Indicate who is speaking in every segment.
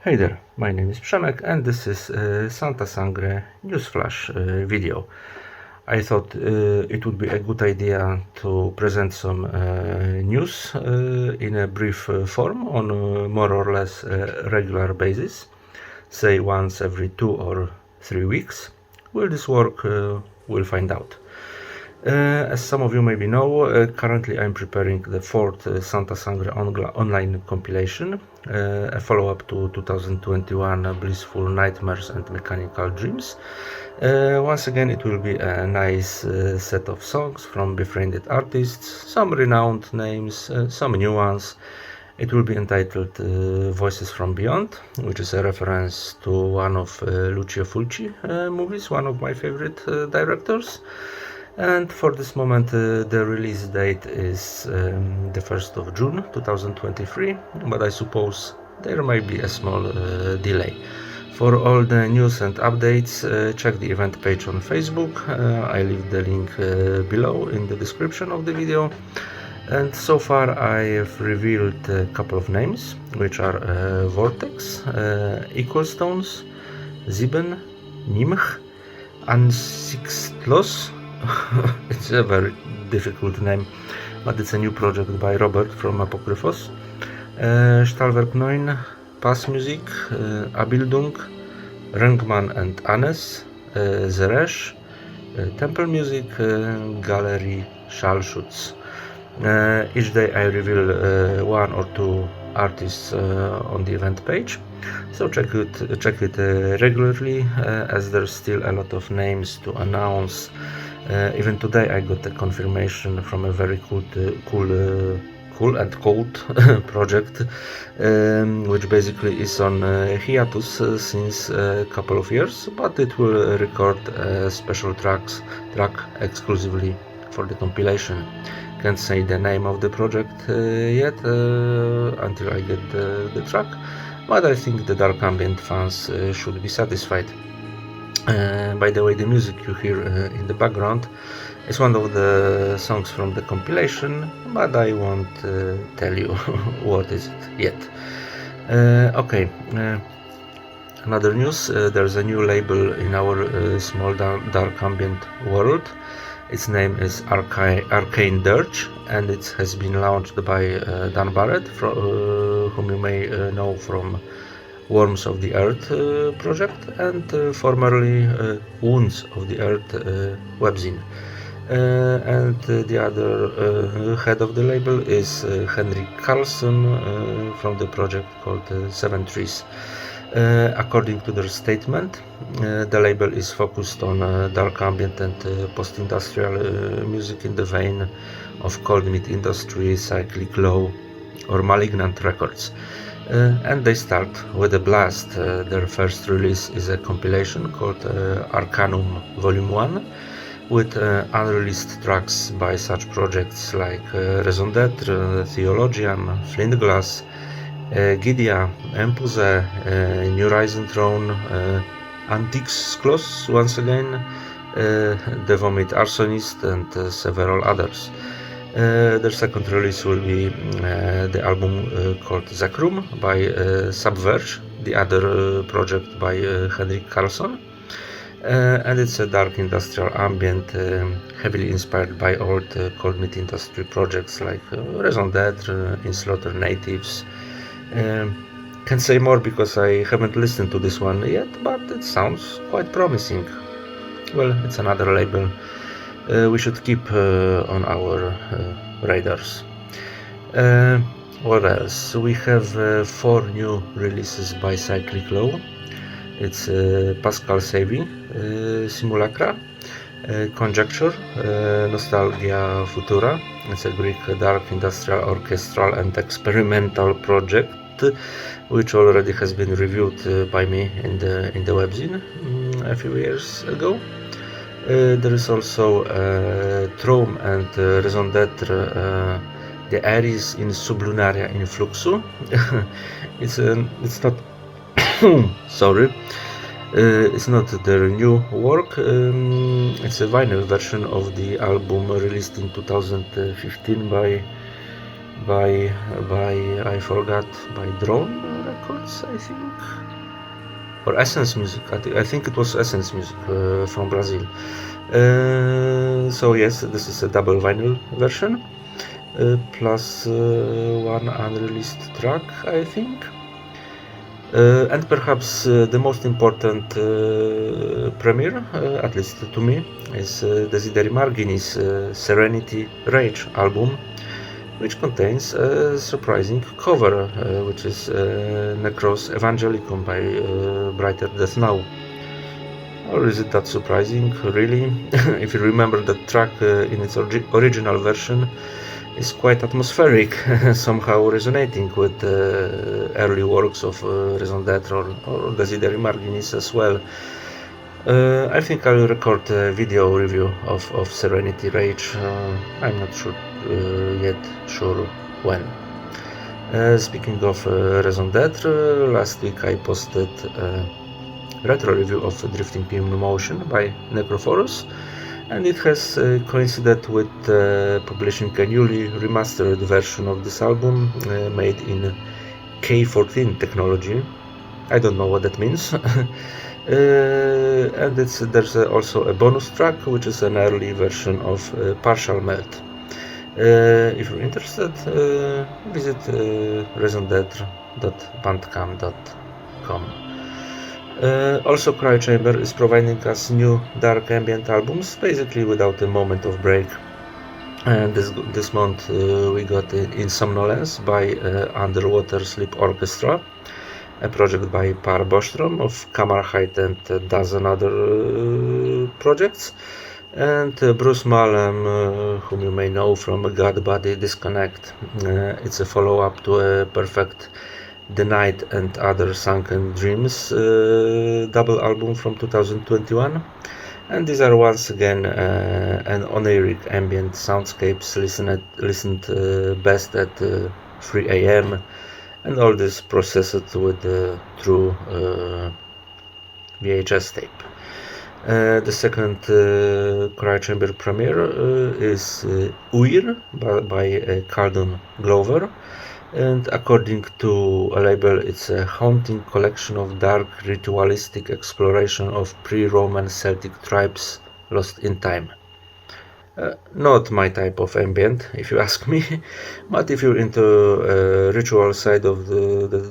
Speaker 1: Hey there, my name is Przemek and this is Santa Sangre Newsflash video. I thought it would be a good idea to present some news in a brief form on more or less regular basis, say once every 2 or 3 weeks. Will this work? We'll find out. As some of you maybe know, currently I'm preparing the fourth Santa Sangre online compilation, a follow-up to 2021 Blissful Nightmares and Mechanical Dreams. Once again, it will be a nice set of songs from befriended artists, some renowned names, some new ones. It will be entitled Voices from Beyond, which is a reference to one of Lucio Fulci movies, one of my favorite directors. And for this moment the release date is the 1st of June 2023, but I suppose there might be a small delay. For all the news and updates, check the event page on Facebook. I leave the link below in the description of the video. And so far I have revealed a couple of names, which are Vortex, Equal Stones, Ziben, Nimch, Ansixtlos. It's a very difficult name, but it's a new project by Robert from Apocryphos. Stahlwerk 9, Pass Music, Abildung, Rengman and Anes, Zeresh, Temple Music, Gallery Schallschutz. Each day I reveal one or two artists on the event page, so check it regularly, as there's still a lot of names to announce. Even today I got a confirmation from a very cool and cold project, which basically is on hiatus since a couple of years, but it will record a special track exclusively for the compilation. Can't say the name of the project yet until I get the track, but I think the dark ambient fans should be satisfied. By the way, the music you hear in the background is one of the songs from the compilation, but I won't tell you what is it yet. Okay, another news, there's a new label in our small dark ambient world. Its name is Arcane Dirge, and it has been launched by Dan Barrett, whom you may know from Worms of the Earth project and formerly Wounds of the Earth webzine. And the other head of the label is Henrik Karlsson from the project called Seven Trees. According to their statement, the label is focused on dark ambient and post-industrial music in the vein of cold mid industry, cyclic low or malignant records. And they start with a blast. Their first release is a compilation called Arcanum Volume 1 with unreleased tracks by such projects like Raison d'Être, Theologian, Flintglass, Gidia, Empuse, New Rising Throne, Antiques Close once again, The Vomit Arsonist, and several others. Their second release will be the album called Zakrum by Subverch, the other project by Henrik Karlsson. And it's a dark industrial ambient, heavily inspired by old cold meat industry projects like Raison d'Être, In Slaughter Natives. Can't say more because I haven't listened to this one yet, but it sounds quite promising. Well, it's another label we should keep on our radars. What else? We have 4 new releases by Cyclic Low. It's Pascal Savy, Simulacra, Conjecture, Nostalgia Futura. It's a Greek dark industrial orchestral and experimental project which already has been reviewed by me in the webzine a few years ago. There is also Trome and Raison d'Être, the Aries in Sublunaria in Fluxu. It's not sorry, it's not their new work. It's a vinyl version of the album released in 2015 by I forgot, by Drone Records, I think, or Essence Music. I think it was Essence Music from Brazil. So yes, this is a double vinyl version, plus one unreleased track, I think. And perhaps the most important premiere, at least to me, is Desideri Margini's Serenity Rage album, which contains a surprising cover, which is Necrophos Evangelicum by Brighter Death Now. Or is it that surprising, really? If you remember that track in its original version is quite atmospheric, somehow resonating with early works of Raison d'Être or Desideri Marginis as well. I think I'll record a video review of Serenity Rage. I'm not sure yet when. Speaking of Raison d'Être, last week I posted a retro review of Drifting in Motion by Necrophos, and it has coincided with publishing a newly remastered version of this album made in K14 technology. I don't know what that means. And there's also a bonus track, which is an early version of Partial Melt. If you're interested, visit raisond'etre.bandcamp.com. Also, Cry Chamber is providing us new dark ambient albums, basically without a moment of break. And this month we got Insomnolence by Underwater Sleep Orchestra, a project by Par Bostrom of Kammerheit and a dozen other projects, and Bruce Malem, whom you may know from God Body Disconnect. It's a follow-up to a perfect The Night and Other Sunken Dreams double album from 2021, and these are once again an oniric ambient soundscapes listened best at 3 a.m. and all this processed with the true VHS tape. The second Cry Chamber premiere is Uir by Caldon Glover. And according to a label, it's a haunting collection of dark ritualistic exploration of pre-Roman Celtic tribes lost in time. Not my type of ambient, if you ask me, but if you're into ritual side of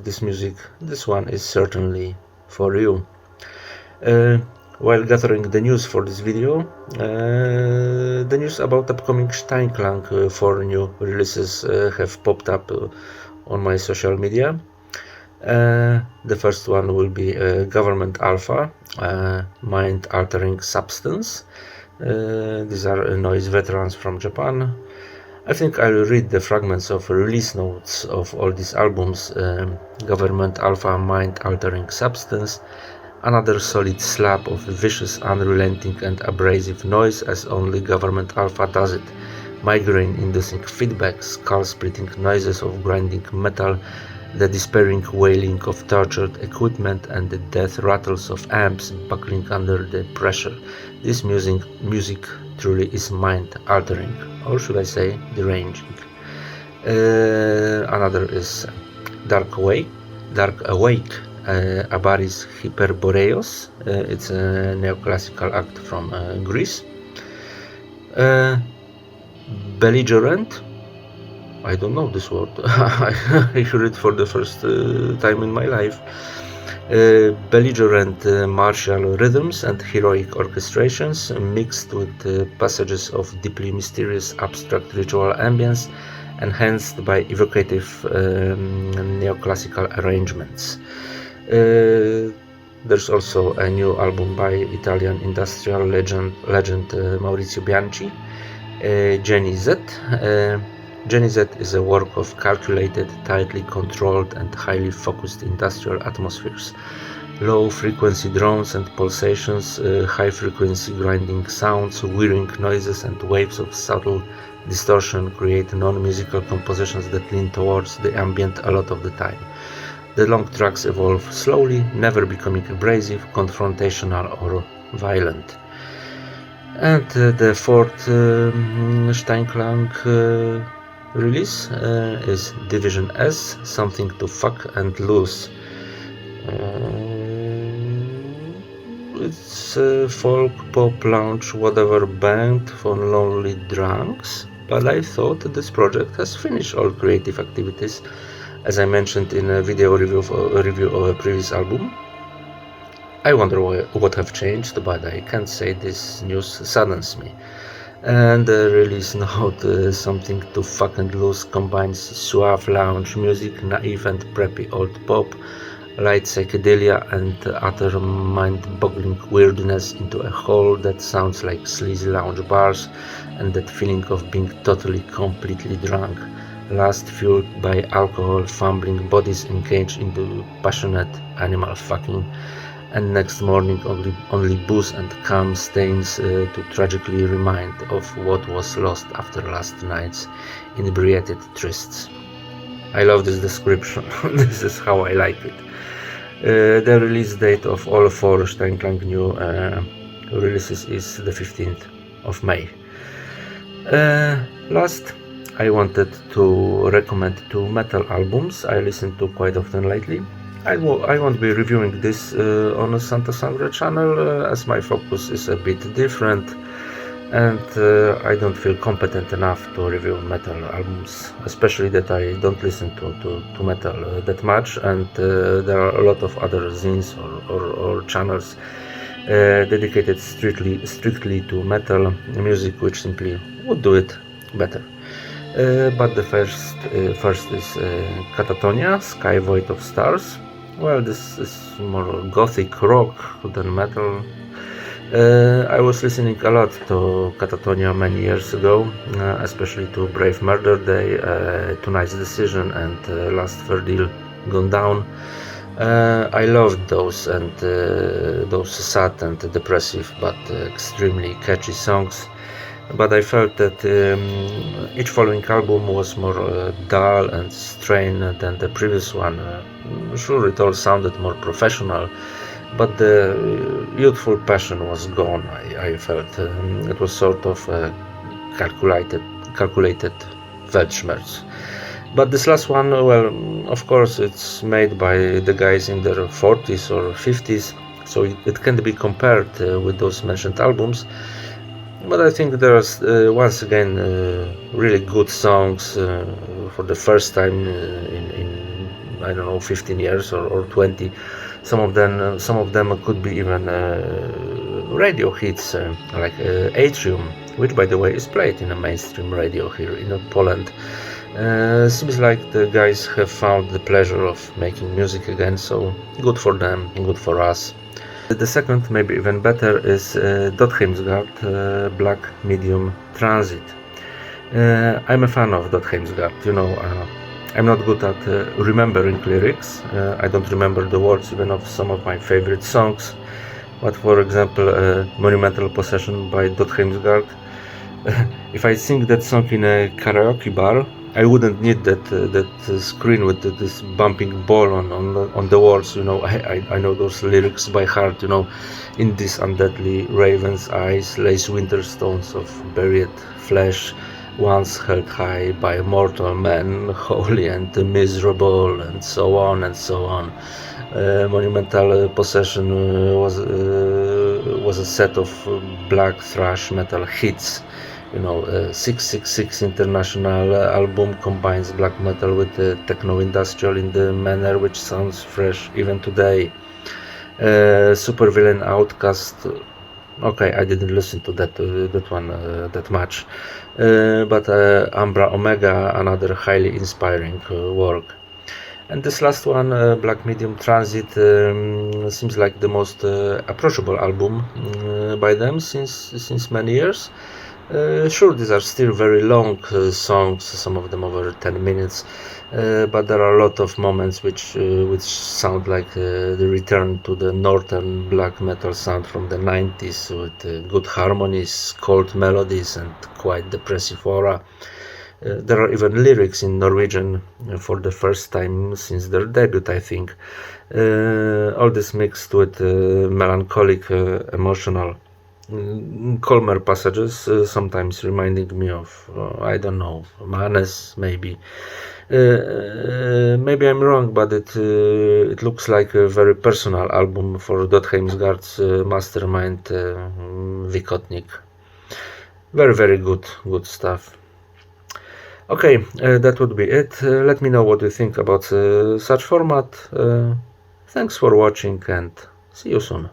Speaker 1: this music, this one is certainly for you. While gathering the news for this video, the news about upcoming Steinklang 4 new releases have popped up on my social media. The first one will be Government Alpha, Mind Altering Substance. These are noise veterans from Japan. I think I'll read the fragments of release notes of all these albums. Government Alpha, Mind Altering Substance. Another solid slab of vicious, unrelenting and abrasive noise as only Government Alpha does it. Migraine-inducing feedback, skull-splitting noises of grinding metal, the despairing wailing of tortured equipment and the death rattles of amps buckling under the pressure. This music truly is mind-altering, or should I say, deranging. Another is Dark Awake. Abaris Hyperboreos. It's a neoclassical act from Greece. Belligerent. I don't know this word. I heard it for the first time in my life. Belligerent martial rhythms and heroic orchestrations mixed with passages of deeply mysterious abstract ritual ambience enhanced by evocative neoclassical arrangements. There's also a new album by Italian industrial legend Maurizio Bianchi, Jenny Z. Jenny Z is a work of calculated, tightly controlled and highly focused industrial atmospheres. Low-frequency drones and pulsations, high-frequency grinding sounds, whirring noises and waves of subtle distortion create non-musical compositions that lean towards the ambient a lot of the time. The long tracks evolve slowly, never becoming abrasive, confrontational or violent. And the fourth Steinklang release is Division S, Something to Fuck and Lose. It's a folk, pop, lounge, whatever band for lonely drunks, but I thought this project has finished all creative activities, as I mentioned in a video review of a previous album. I wonder what have changed, but I can't say this news saddens me. And the release note, something to fucking lose, combines suave lounge music, naive and preppy old pop, light psychedelia and utter mind-boggling weirdness into a whole that sounds like sleazy lounge bars and that feeling of being totally, completely drunk. Last fueled by alcohol, fumbling bodies engaged into passionate animal fucking, and next morning only booze and calm stains to tragically remind of what was lost after last night's inebriated trysts. I love this description. This is how I like it. The release date of all four Steinklang new releases is the 15th of May. Last, I wanted to recommend two metal albums I listened to quite often lately. I won't be reviewing this on a Sangre channel, as my focus is a bit different, and I don't feel competent enough to review metal albums, especially that I don't listen to metal that much, and there are a lot of other zines or channels dedicated strictly to metal music, which simply would do it better. But the first is Katatonia, Sky Void of Stars. Well, this is more gothic rock than metal. I was listening a lot to Katatonia many years ago, especially to Brave Murder Day, Tonight's Decision, and Last Verdil Gone Down. I loved those and those sad and depressive but extremely catchy songs. But I felt that each following album was more dull and strained than the previous one. Sure, it all sounded more professional, but the youthful passion was gone. I felt it was sort of calculated Weltschmerz. But this last one, well, of course, it's made by the guys in their 40s or 50s, so it can't be compared with those mentioned albums. But I think there's once again really good songs for the first time in I don't know 15 years or 20. Some of them could be even radio hits like Atrium, which by the way is played in a mainstream radio here in Poland. Seems like the guys have found the pleasure of making music again, so good for them, good for us. The second, maybe even better, is Dodheimsgard Black Medium Transit. I'm a fan of Dodheimsgard, I'm not good at remembering lyrics. I don't remember the words even of some of my favorite songs, but for example, Monumental Possession by Dodheimsgard. If I sing that song in a karaoke bar, I wouldn't need that screen with this bumping ball on the walls. I know those lyrics by heart. In these undeadly raven's eyes lays winter stones of buried flesh, once held high by mortal men, holy and miserable, and so on and so on. Monumental Possession was a set of black thrash metal hits. 666 International album combines black metal with techno-industrial in the manner which sounds fresh even today. Supervillain Outcast. Okay, I didn't listen to that one that much, but Umbra Omega, another highly inspiring work. And this last one, Black Medium Transit, seems like the most approachable album by them since many years. Sure, these are still very long songs, some of them over 10 minutes, but there are a lot of moments which sound like the return to the northern black metal sound from the 90s with good harmonies, cold melodies, and quite depressive aura. There are even lyrics in Norwegian for the first time since their debut, I think. All this mixed with melancholic, emotional, calmer passages, sometimes reminding me of, I don't know, Manes maybe. Maybe I'm wrong, but it looks like a very personal album for Dodheimsgard's mastermind Wikotnik. Very good stuff. Okay, that would be it. Let me know what you think about such format. Thanks for watching and see you soon.